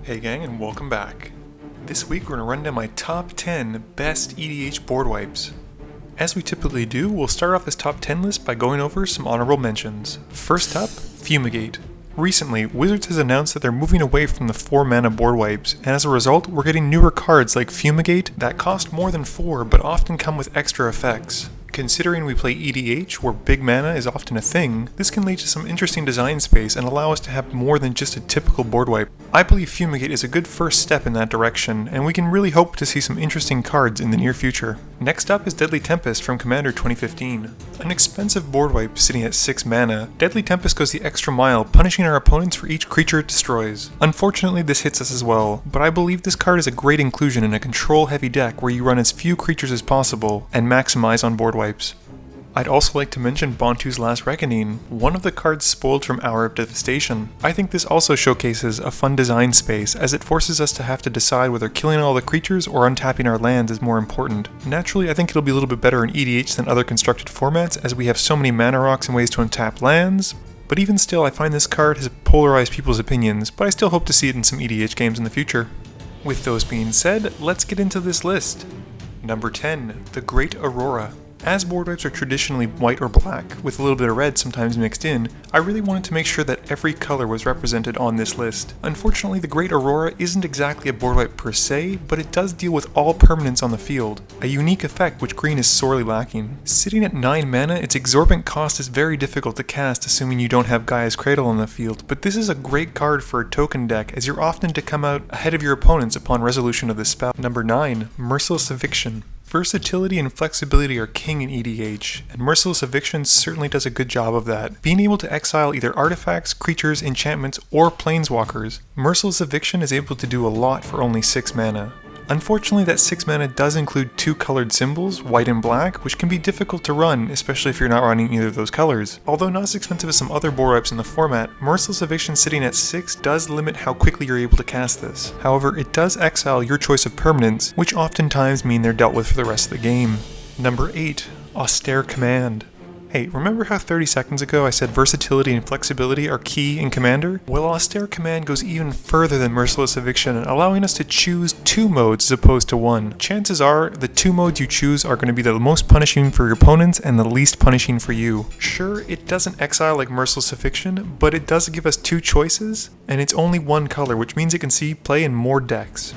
Hey gang, and welcome back. This week we're going to run down my top 10 best EDH board wipes. As we typically do, we'll start off this top 10 list by going over some honorable mentions. First up, Fumigate. Recently, Wizards has announced that they're moving away from the 4 mana board wipes, and as a result, we're getting newer cards like Fumigate that cost more than 4 but often come with extra effects. Considering we play EDH, where big mana is often a thing, this can lead to some interesting design space and allow us to have more than just a typical board wipe. I believe Fumigate is a good first step in that direction, and we can really hope to see some interesting cards in the near future. Next up is Deadly Tempest from Commander 2015. An expensive board wipe sitting at 6 mana, Deadly Tempest goes the extra mile, punishing our opponents for each creature it destroys. Unfortunately, this hits us as well, but I believe this card is a great inclusion in a control-heavy deck where you run as few creatures as possible and maximize on board wipes. I'd also like to mention Bontu's Last Reckoning, one of the cards spoiled from Hour of Devastation. I think this also showcases a fun design space, as it forces us to have to decide whether killing all the creatures or untapping our lands is more important. Naturally, I think it'll be a little bit better in EDH than other constructed formats, as we have so many mana rocks and ways to untap lands, but even still I find this card has polarized people's opinions, but I still hope to see it in some EDH games in the future. With those being said, let's get into this list. Number 10, the Creat Aurora. As board wipes are traditionally white or black, with a little bit of red sometimes mixed in, I really wanted to make sure that every color was represented on this list. Unfortunately, the Creat Aurora isn't exactly a board wipe per se, but it does deal with all permanents on the field, a unique effect which green is sorely lacking. Sitting at 9 mana, its exorbitant cost is very difficult to cast assuming you don't have Gaia's Cradle on the field, but this is a great card for a token deck as you're often to come out ahead of your opponents upon resolution of this spell. Number 9, Merciless Eviction. Versatility and flexibility are king in EDH, and Merciless Eviction certainly does a good job of that. Being able to exile either artifacts, creatures, enchantments, or planeswalkers, Merciless Eviction is able to do a lot for only 6 mana. Unfortunately, that 6 mana does include 2 colored symbols, white and black, which can be difficult to run, especially if you're not running either of those colors. Although not as expensive as some other board wipes in the format, Merciless Eviction sitting at 6 does limit how quickly you're able to cast this. However, it does exile your choice of permanents, which oftentimes mean they're dealt with for the rest of the game. Number 8, Austere Command. Hey, remember how 30 seconds ago I said versatility and flexibility are key in Commander? Well, Austere Command goes even further than Merciless Eviction, allowing us to choose 2 modes as opposed to 1. Chances are, the 2 modes you choose are going to be the most punishing for your opponents and the least punishing for you. Sure, it doesn't exile like Merciless Eviction, but it does give us 2 choices, and it's only 1 color, which means it can see play in more decks.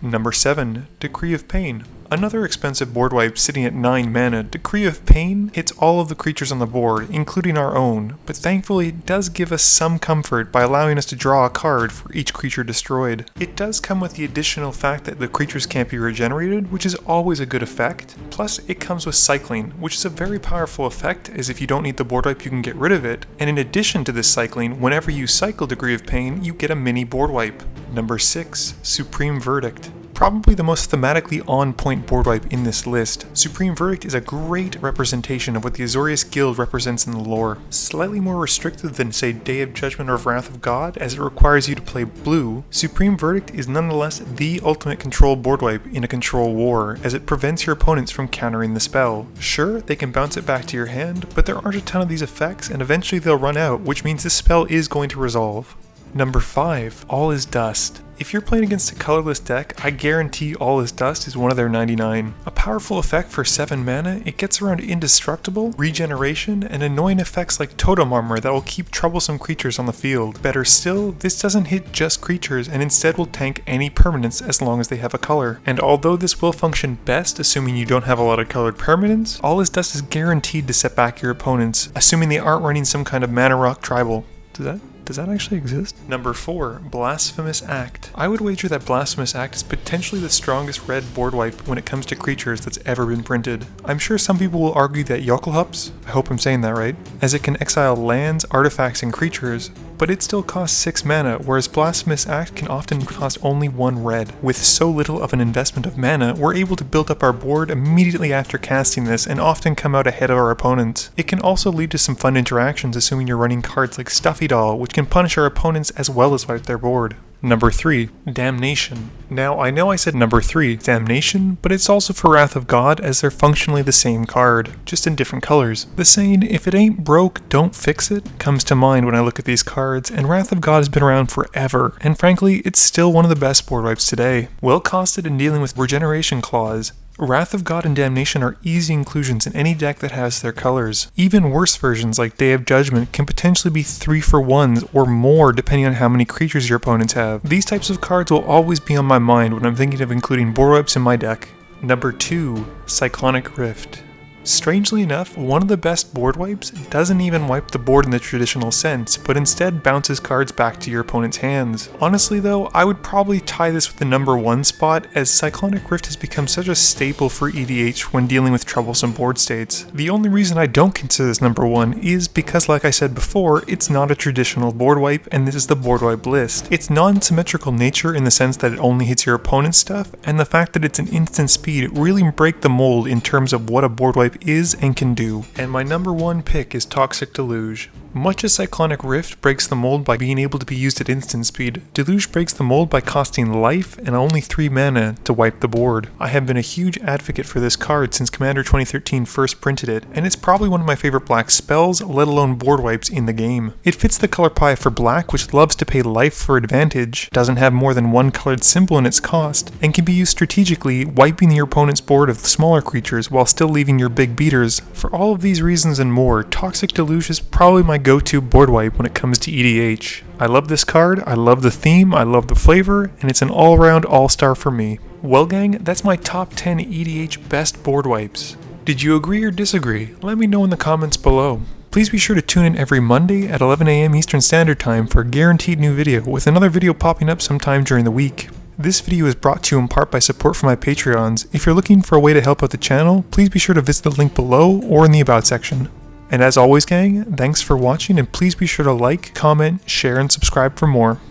Number 7, Decree of Pain. Another expensive board wipe sitting at 9 mana, Decree of Pain hits all of the creatures on the board, including our own, but thankfully it does give us some comfort by allowing us to draw a card for each creature destroyed. It does come with the additional fact that the creatures can't be regenerated, which is always a good effect, plus it comes with cycling, which is a very powerful effect, as if you don't need the board wipe you can get rid of it, and in addition to this cycling, whenever you cycle Decree of Pain, you get a mini board wipe. Number 6, Supreme Verdict. Probably the most thematically on-point board wipe in this list, Supreme Verdict is a great representation of what the Azorius Guild represents in the lore. Slightly more restrictive than, say, Day of Judgment or Wrath of God, as it requires you to play blue, Supreme Verdict is nonetheless the ultimate control board wipe in a control war, as it prevents your opponents from countering the spell. Sure, they can bounce it back to your hand, but there aren't a ton of these effects, and eventually they'll run out, which means this spell is going to resolve. Number 5, All is Dust. If you're playing against a colorless deck, I guarantee All is Dust is one of their 99. A powerful effect for 7 mana, it gets around indestructible, regeneration, and annoying effects like Totem Armor that will keep troublesome creatures on the field. Better still, this doesn't hit just creatures and instead will tank any permanents as long as they have a color. And although this will function best assuming you don't have a lot of colored permanents, All is Dust is guaranteed to set back your opponents, assuming they aren't running some kind of mana rock tribal. Does that actually exist? Number 4, Blasphemous Act. I would wager that Blasphemous Act is potentially the strongest red board wipe when it comes to creatures that's ever been printed. I'm sure some people will argue that Yokelhups, I hope I'm saying that right, as it can exile lands, artifacts, and creatures, but it still costs 6 mana, whereas Blasphemous Act can often cost only 1 red. With so little of an investment of mana, we're able to build up our board immediately after casting this and often come out ahead of our opponents. It can also lead to some fun interactions assuming you're running cards like Stuffy Doll, which can punish our opponents as well as wipe their board. Number 3, Damnation. Now, I know I said number 3, Damnation, but it's also for Wrath of God, as they're functionally the same card, just in different colors. The saying, if it ain't broke, don't fix it, comes to mind when I look at these cards, and Wrath of God has been around forever, and frankly, it's still one of the best board wipes today. Well costed in dealing with Regeneration Clause, Wrath of God and Damnation are easy inclusions in any deck that has their colors. Even worse versions like Day of Judgment can potentially be 3-for-1s or more depending on how many creatures your opponents have. These types of cards will always be on my mind when I'm thinking of including board wipes in my deck. Number 2, Cyclonic Rift. Strangely enough, one of the best board wipes doesn't even wipe the board in the traditional sense, but instead bounces cards back to your opponent's hands. Honestly though, I would probably tie this with the number 1 spot, as Cyclonic Rift has become such a staple for EDH when dealing with troublesome board states. The only reason I don't consider this number 1 is because, like I said before, it's not a traditional board wipe, and this is the board wipe list. Its non-symmetrical nature in the sense that it only hits your opponent's stuff, and the fact that it's an instant speed really break the mold in terms of what a board wipe is and can do. And my number 1 pick is Toxic Deluge. Much as Cyclonic Rift breaks the mold by being able to be used at instant speed, Deluge breaks the mold by costing life and only 3 mana to wipe the board. I have been a huge advocate for this card since Commander 2013 first printed it, and it's probably one of my favorite black spells, let alone board wipes in the game. It fits the color pie for black, which loves to pay life for advantage, doesn't have more than 1 colored symbol in its cost, and can be used strategically, wiping your opponent's board of smaller creatures while still leaving your big beaters. For all of these reasons and more, Toxic Deluge is probably my go-to board wipe when it comes to EDH. I love this card, I love the theme, I love the flavor, and it's an all-around all-star for me. Well gang, that's my top 10 EDH best board wipes. Did you agree or disagree? Let me know in the comments below. Please be sure to tune in every Monday at 11 AM Eastern Standard Time for a guaranteed new video, with another video popping up sometime during the week. This video is brought to you in part by support from my Patreons. If you're looking for a way to help out the channel, please be sure to visit the link below or in the About section. And as always gang, thanks for watching, and please be sure to like, comment, share, and subscribe for more.